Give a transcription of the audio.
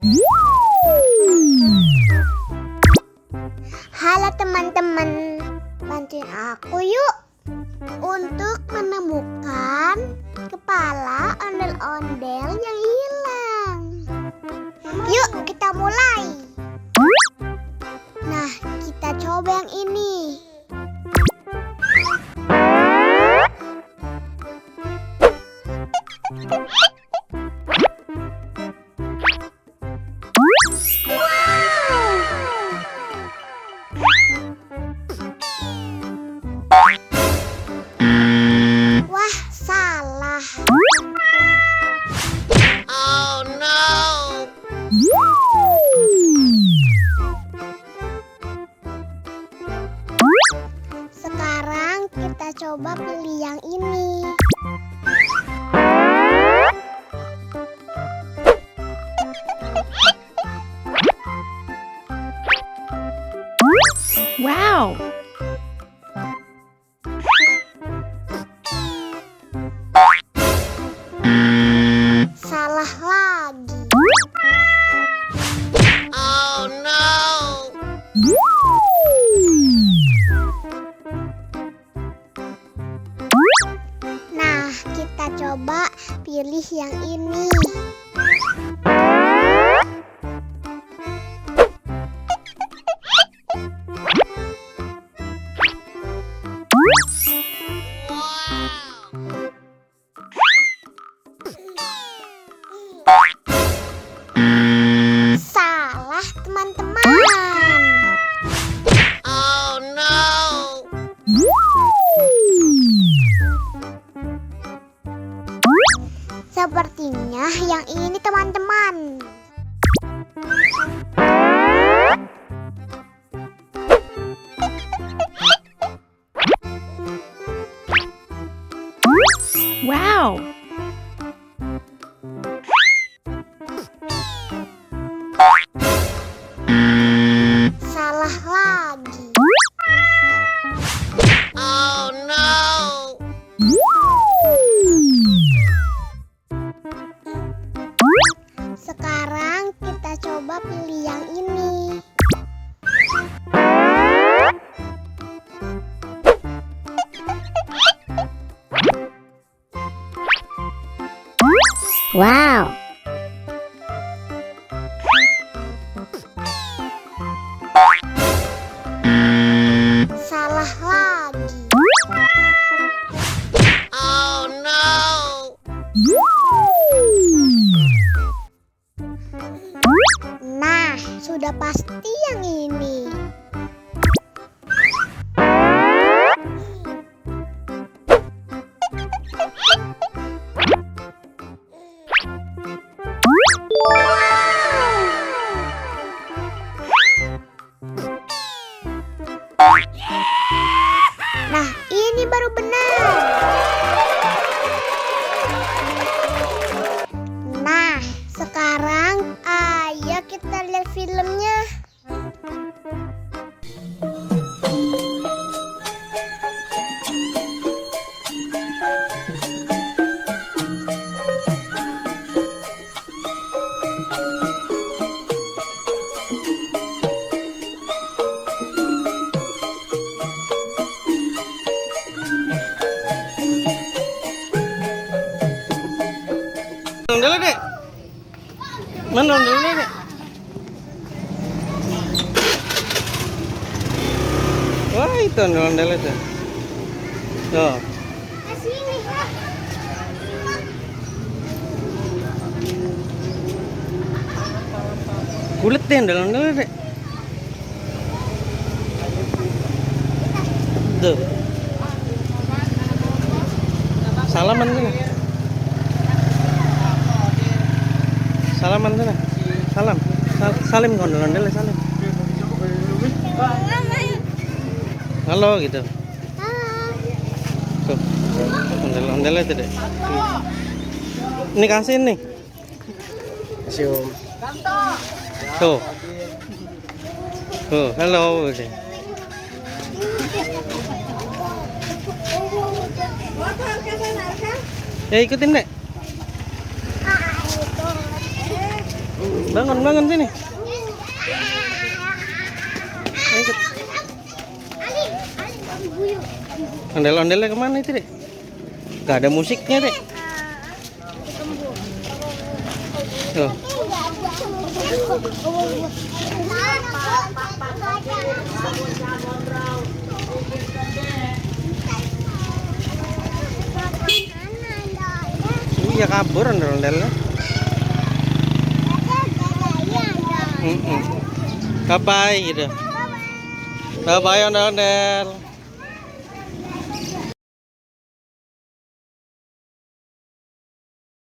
Halo teman-teman, bantuin aku yuk untuk menemukan kepala ondel-ondel yang hilang. Yuk kita mulai. Nah, kita coba yang ini. Wah, salah. Oh no. Sekarang kita coba pilih yang ini. Wow! Salah lagi. Oh no. Nah, kita coba pilih yang ini. Salah, teman-teman. Oh no. Sepertinya yang ini, teman-teman. Wow! Salah lagi. Oh no. Sekarang kita coba pilih yang ini. Wow! Salah lagi. Oh no. Nah, sudah pasti yang ini. Nah, ini baru benar. Nah, sekarang ayo kita lihat filmnya. Ondel dek, mana ondel dek? Wah itu ondel itu. Tuh. Kulitnya ondel dek. Tuh. Salaman tuh. Salaman sana. Salam. Salim ondel-ondel salim. Halo gitu. Tuh. Ondel-ondel itu deh. Ini kasih nih. Kasih Om. Tuh. Tuh, halo gitu. Ya ikutin deh. Bangun, bangun sini. Ayo ikut. Ondel-ondelnya kemana itu, Dek? Gak ada musiknya, Dek. Tuh. Iya kabur ondel-ondelnya. Bye-bye gitu. Bye-bye ondel-ondel.